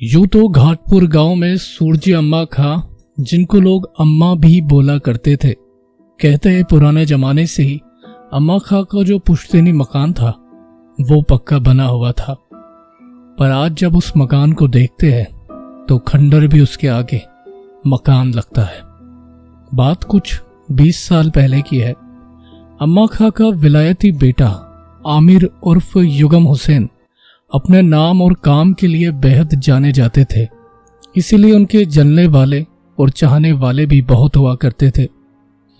यूं तो घाटपुर गांव में सूरजी अम्मा खां, जिनको लोग अम्मा भी बोला करते थे, कहते हैं पुराने जमाने से ही अम्मा खां का जो पुश्तैनी मकान था वो पक्का बना हुआ था। पर आज जब उस मकान को देखते हैं तो खंडर भी उसके आगे मकान लगता है। बात कुछ 20 साल पहले की है। अम्मा खां का विलायती बेटा आमिर उर्फ युगम हुसैन अपने नाम और काम के लिए बेहद जाने जाते थे, इसीलिए उनके जलने वाले और चाहने वाले भी बहुत हुआ करते थे।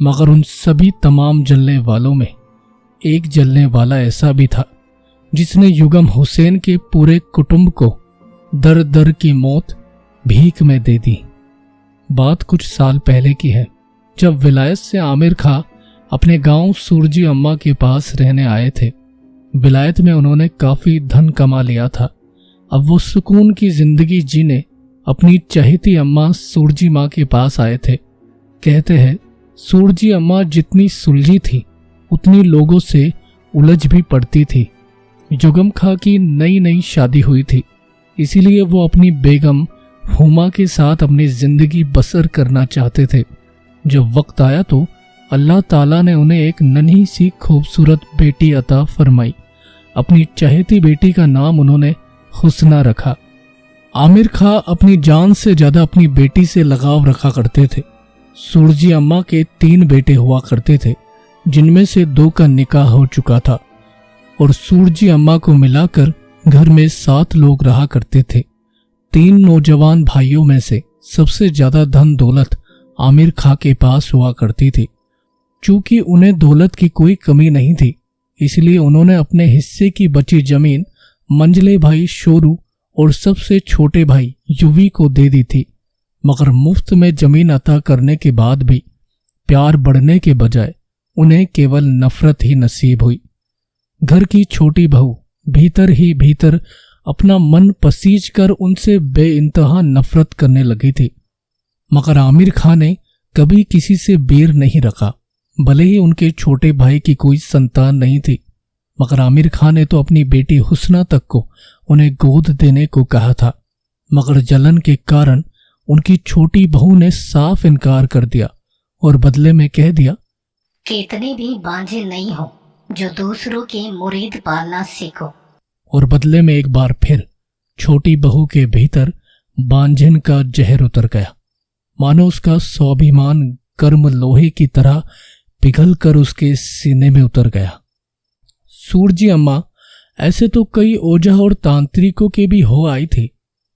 मगर उन सभी तमाम जलने वालों में एक जलने वाला ऐसा भी था जिसने युगम हुसैन के पूरे कुटुंब को दर दर की मौत भीख में दे दी। बात कुछ साल पहले की है, जब विलायत से आमिर खां अपने गांव सूरजी अम्मा के पास रहने आए थे। विलायत में उन्होंने काफी धन कमा लिया था। अब वो सुकून की जिंदगी जीने अपनी चहेती अम्मा सूरजी माँ के पास आए थे। कहते हैं सूरजी अम्मा जितनी सुलझी थी उतनी लोगों से उलझ भी पड़ती थी। युगम खां की नई नई शादी हुई थी, इसीलिए वो अपनी बेगम हुमा के साथ अपनी जिंदगी बसर करना चाहते थे। जब वक्त आया तो अल्लाह ताला ने उन्हें एक नन्ही सी खूबसूरत बेटी अता फरमाई। अपनी चहेती बेटी का नाम उन्होंने हुस्ना रखा। आमिर खां अपनी जान से ज्यादा अपनी बेटी से लगाव रखा करते थे। सूरजी अम्मा के 3 बेटे हुआ करते थे, जिनमें से 2 का निकाह हो चुका था और सूरजी अम्मा को मिलाकर घर में 7 लोग रहा करते थे। 3 नौजवान भाइयों में से सबसे ज्यादा धन दौलत आमिर खां के पास हुआ करती थी। चूंकि उन्हें दौलत की कोई कमी नहीं थी, इसलिए उन्होंने अपने हिस्से की बची जमीन मंझले भाई शोरू और सबसे छोटे भाई युवी को दे दी थी। मगर मुफ्त में जमीन अता करने के बाद भी प्यार बढ़ने के बजाय उन्हें केवल नफरत ही नसीब हुई। घर की छोटी बहू भीतर ही भीतर अपना मन पसीज कर उनसे बेइंतहा नफरत करने लगी थी। मगर आमिर खां ने कभी किसी से बैर नहीं रखा, भले ही उनके छोटे भाई की कोई संतान नहीं थी। मगर आमिर खां ने तो अपनी बेटी हुस्ना तक को उन्हें गोद देने को कहा था। मगर जलन के कारण उनकी छोटी बहू ने साफ इनकार कर दिया और बदले में कह दिया कि इतने भी बांझे नहीं हो जो दूसरों के मुरीद पालना सीखो। और बदले में एक बार फिर छोटी बहू के भीतर बांझिन का जहर उतर गया, मानो उसका स्वाभिमान गर्म लोहे की तरह पिघल कर उसके सीने में उतर गया। सूरजी अम्मा ऐसे तो कई ओझा और तांत्रिकों के भी हो आई थी,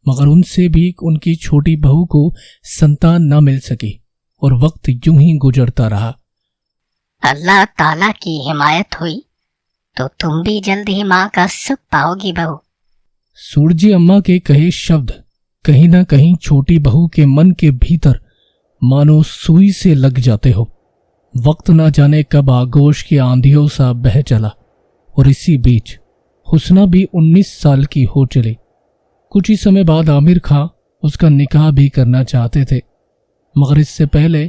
मगर उनसे भी उनकी छोटी बहू को संतान न मिल सकी और वक्त यूं ही गुजरता रहा। अल्लाह ताला की हिमायत हुई तो तुम भी जल्द ही माँ का सुख पाओगी बहू। सूरजी अम्मा के कहे शब्द कहीं ना कहीं छोटी बहू के मन के भीतर मानो सुई से लग जाते हो। वक्त ना जाने कब आगोश की आंधियों सा बह चला और इसी बीच हुस्ना भी 19 साल की हो चली। कुछ ही समय बाद आमिर खां उसका निकाह भी करना चाहते थे, मगर इससे पहले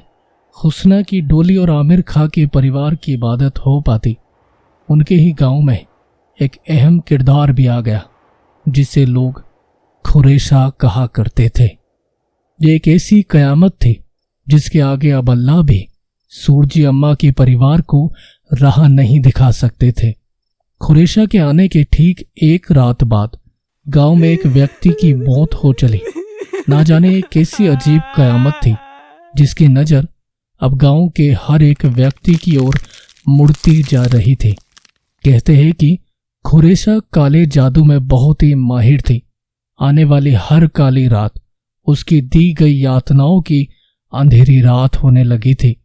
हुस्ना की डोली और आमिर खां के परिवार की इबादत हो पाती, उनके ही गांव में एक अहम किरदार भी आ गया जिसे लोग खुरेशा कहा करते थे। ये एक ऐसी कयामत थी जिसके आगे अब अल्लाह भी सूरजी अम्मा के परिवार को राह नहीं दिखा सकते थे। खुरेशा के आने के ठीक एक रात बाद गांव में एक व्यक्ति की मौत हो चली। ना जाने एक कैसी अजीब कयामत थी जिसकी नजर अब गांव के हर एक व्यक्ति की ओर मुड़ती जा रही थी। कहते हैं कि खुरेशा काले जादू में बहुत ही माहिर थी। आने वाली हर काली रात उसकी दी गई यातनाओं की अंधेरी रात होने लगी थी।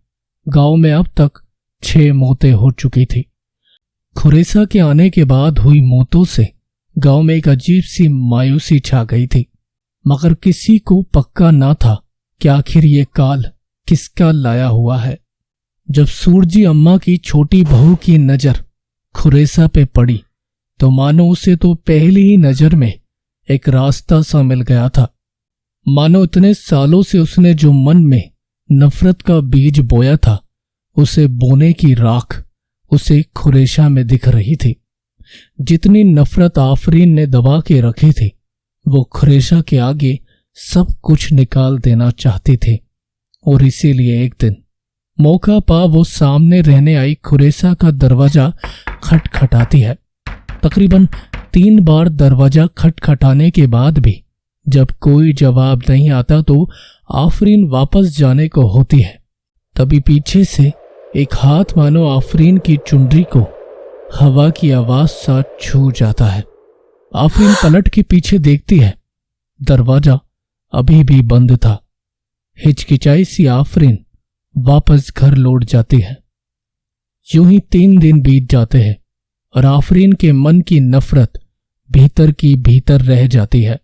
गांव में अब तक 6 मौतें हो चुकी थी। खुरेशा के आने के बाद हुई मौतों से गांव में एक अजीब सी मायूसी छा गई थी, मगर किसी को पक्का ना था कि आखिर ये काल किसका लाया हुआ है। जब सूरजी अम्मा की छोटी बहू की नजर खुरेशा पे पड़ी तो मानो उसे तो पहली ही नजर में एक रास्ता सा मिल गया था। मानो इतने सालों से उसने जो मन में नफरत का बीज बोया था, उसे बोने की राख उसे खुरेशा में दिख रही थी। जितनी नफरत आफरीन ने दबा के रखी थी वो खुरेसा के आगे सब कुछ निकाल देना चाहती थी और इसीलिए एक दिन मौका पा वो सामने रहने आई खुरेसा का दरवाजा खटखटाती है। तकरीबन 3 बार दरवाजा खटखटाने के बाद भी जब कोई जवाब नहीं आता तो आफरीन वापस जाने को होती है। तभी पीछे से एक हाथ मानो आफरीन की चुनरी को हवा की आवाज सा छू जाता है। आफरीन पलट के पीछे देखती है, दरवाजा अभी भी बंद था। हिचकिचाई सी आफरीन वापस घर लौट जाती है। यूं ही 3 दिन बीत जाते हैं और आफरीन के मन की नफरत भीतर की भीतर रह जाती है।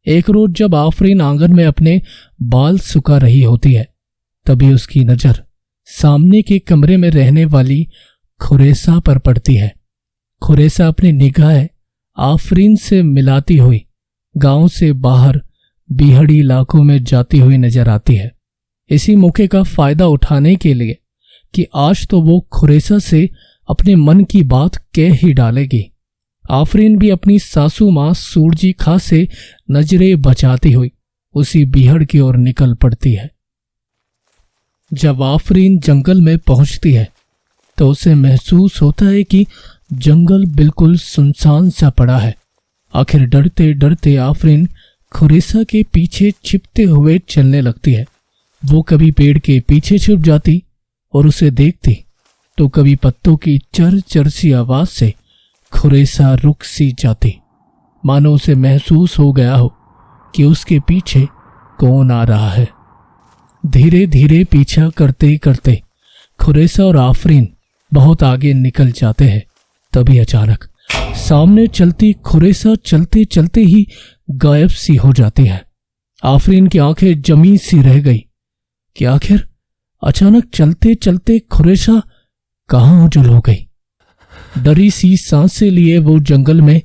एक रोज जब आफरीन आंगन में अपने बाल सुखा रही होती है, तभी उसकी नजर सामने के कमरे में रहने वाली खुरेसा पर पड़ती है। खुरेसा अपनी निगाहें आफरीन से मिलाती हुई गांव से बाहर बीहड़ी इलाकों में जाती हुई नजर आती है। इसी मौके का फायदा उठाने के लिए कि आज तो वो खुरेसा से अपने मन की बात कह ही डालेगी, आफरीन भी अपनी सासू मां सूरजी खां से नजरें बचाती हुई उसी बीहड़ की ओर निकल पड़ती है। जब आफरीन जंगल में पहुंचती है तो उसे महसूस होता है कि जंगल बिल्कुल सुनसान सा पड़ा है। आखिर डरते डरते आफरीन खुरेसा के पीछे छिपते हुए चलने लगती है। वो कभी पेड़ के पीछे छुप जाती और उसे देखती तो कभी पत्तों की चर चर सी आवाज से खुरेसा रुक सी जाती, मानो उसे महसूस हो गया हो कि उसके पीछे कौन आ रहा है। धीरे धीरे पीछा करते करते खुरेसा और आफरीन बहुत आगे निकल जाते हैं। तभी अचानक सामने चलती खुरेसा चलते चलते ही गायब सी हो जाती है। आफरीन की आंखें जमी सी रह गई कि आखिर अचानक चलते चलते खुरेसा कहां ओझल हो गई। डरी सी सांसें लिए वो जंगल में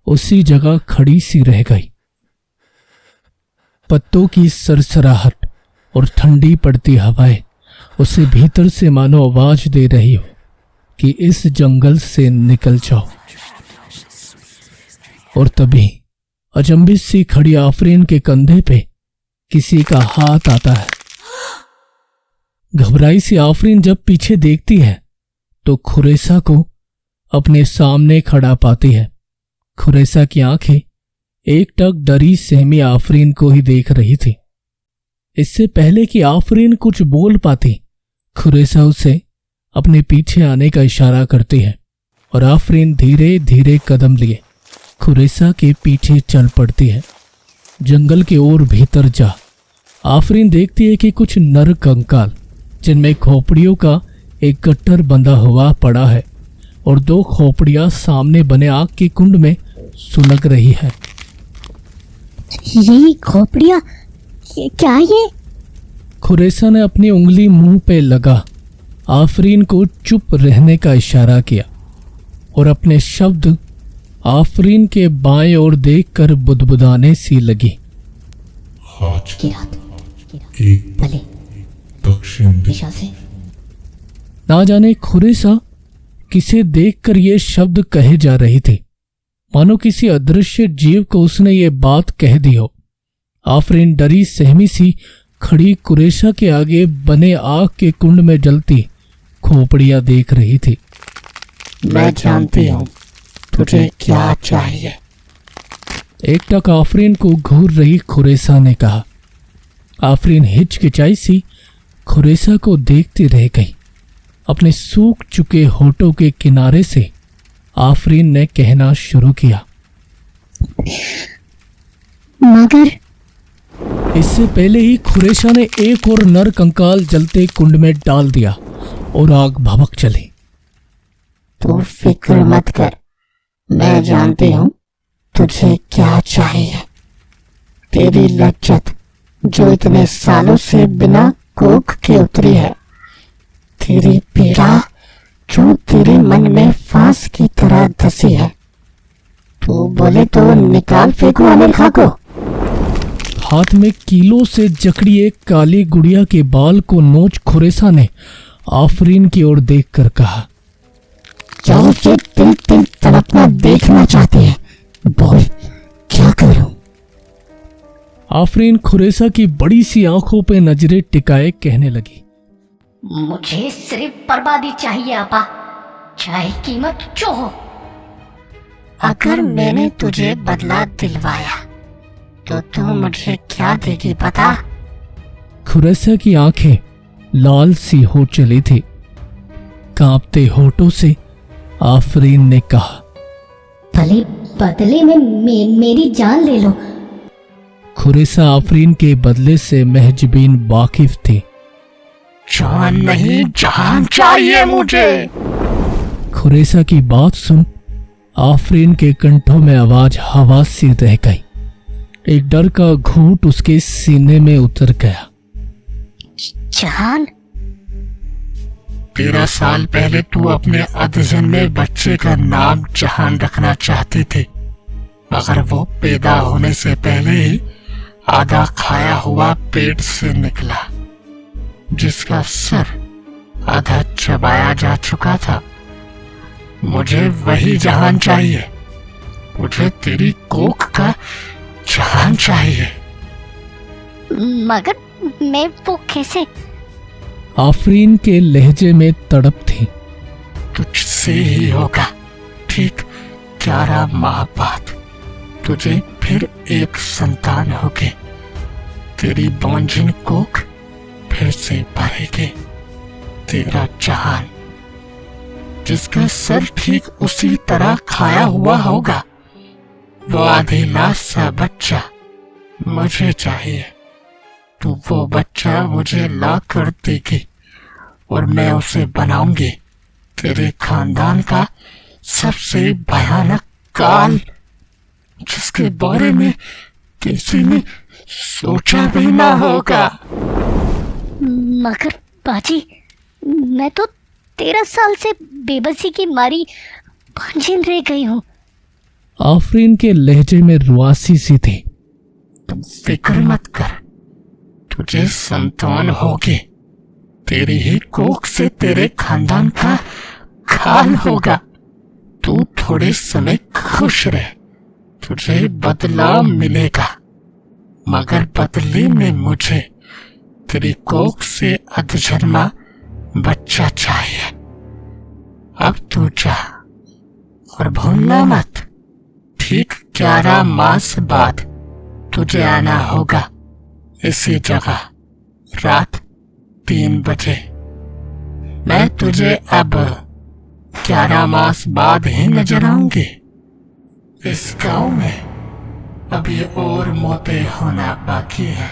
उसी जगह खड़ी सी रह गई। पत्तों की सरसराहट और ठंडी पड़ती हवाएं उसे भीतर से मानो आवाज दे रही हो कि इस जंगल से निकल जाओ। और तभी अचंभित सी खड़ी आफरीन के कंधे पे किसी का हाथ आता है। घबराई सी आफरीन जब पीछे देखती है तो खुरेसा को अपने सामने खड़ा पाती है। खुरेसा की आंखें एकटक डरी सहमी आफरीन को ही देख रही थी। इससे पहले कि आफरीन कुछ बोल पाती, खुरेसा उसे अपने पीछे आने का इशारा करती है और आफरीन धीरे धीरे कदम लिए खुरेसा के पीछे चल पड़ती है। जंगल की ओर भीतर जा आफरीन देखती है कि कुछ नर कंकाल जिनमें खोपड़ियों का एक गट्टर बंधा हुआ पड़ा है और 2 खोपड़ियां सामने बने आग के कुंड में सुलग रही है। ये खोपड़ियां क्या ये? खुरेसा ने अपनी उंगली मुंह पे लगा आफरीन को चुप रहने का इशारा किया और अपने शब्द आफरीन के बाएं ओर देखकर बुदबुदाने सी लगी। दक्षिण दिशा से ना जाने खुरेसा किसे देखकर ये शब्द कहे जा रही थी, मानो किसी अदृश्य जीव को उसने ये बात कह दी हो। आफरीन डरी सहमी सी खड़ी कुरेशा के आगे बने आग के कुंड में जलती खोपड़ियां देख रही थी। मैं जानती हूँ तुझे क्या चाहिए। एकटक आफरीन को घूर रही खुरेसा ने कहा। आफरीन हिचकिचाई सी खुरेसा को देखती रह गई। अपने सूख चुके होठों के किनारे से आफरीन ने कहना शुरू किया, मगर इससे पहले ही खुरेशा ने एक और नर कंकाल जलते कुंड में डाल दिया और आग भभक चली। तू फिक्र मत कर, मैं जानती हूँ तुझे क्या चाहिए। तेरी लज्जत जो इतने सालों से बिना कोख के उतरी है, तेरी पीड़ा जो तेरे मन में फांस की तरह धसी है, तू बोले तो निकाल फेंकू आमिर खां को। हाथ में कीलों से जकड़ी एक काली गुड़िया के बाल को नोच खुरेसा ने आफरीन की ओर देखकर कहा, जो उसे तिल तिल तड़पना देखना चाहती है, बोल क्या करूं? आफरीन खुरेसा की बड़ी सी आंखों पे नजरें टिकाए कहने लगी, मुझे सिर्फ बर्बादी चाहिए आपा, चाहे कीमत जो हो। अगर मैंने तुझे बदला दिलवाया तो तू मुझे क्या देगी पता? खुरेसा की आंखें लाल सी हो चली थी। कांपते होठों से आफरीन ने कहा, भले बदले में मेरी जान ले लो। खुरेसा आफरीन के बदले से महजबीन वाकिफ थी। जान नहीं, जहान चाहिए मुझे। खुरेसा की बात सुन आफरीन के कंठों में आवाज हवा सी रह गई। एक डर का घूंट उसके सीने में उतर गया। जहान? 13 साल पहले तू अपने अधजन्मे बच्चे का नाम जहान रखना चाहती थी, मगर वो पैदा होने से पहले ही आधा खाया हुआ पेट से निकला, जिसका सर आधा चबाया जा चुका था। मुझे वही जहान चाहिए। मुझे तेरी कोख का जहान चाहिए। मगर मैं वो कैसे? आफरीन के लहजे में तड़प थी। तुझसे ही होगा। ठीक 11 माह बाद तुझे फिर एक संतान होगी। तेरी बॉन्जिन कोख फिर से भरेगी। तेरा जहान, जिसका सर ठीक उसी तरह खाया हुआ होगा। वो आधी लाश सा बच्चा मुझे चाहिए। तू वो बच्चा मुझे ला कर देगी और मैं उसे बनाऊंगी तेरे खानदान का सबसे भयानक काल, जिसके बारे में किसी ने सोचा भी ना होगा। मगर बाजी, मैं तो 13 साल से बेबसी की मारी भांजिन रह गई हूँ। आफरीन के लहजे में रुआसी सी थी। तुम फिक्र मत कर, तुझे संतान होगी। तेरी ही कोख से तेरे खानदान का खान होगा। तू थोड़े समय खुश रह, तुझे बदला मिलेगा, मगर बदले में मुझे तेरी कोख से अधजन्मा बच्चा चाहिए। अब तू जा और भूलना मत, ठीक 11 मास बाद तुझे आना होगा इसी जगह रात 3 बजे। मैं तुझे अब 11 मास बाद ही नजर आऊंगी। इस गांव में अभी और मौतें होना बाकी है।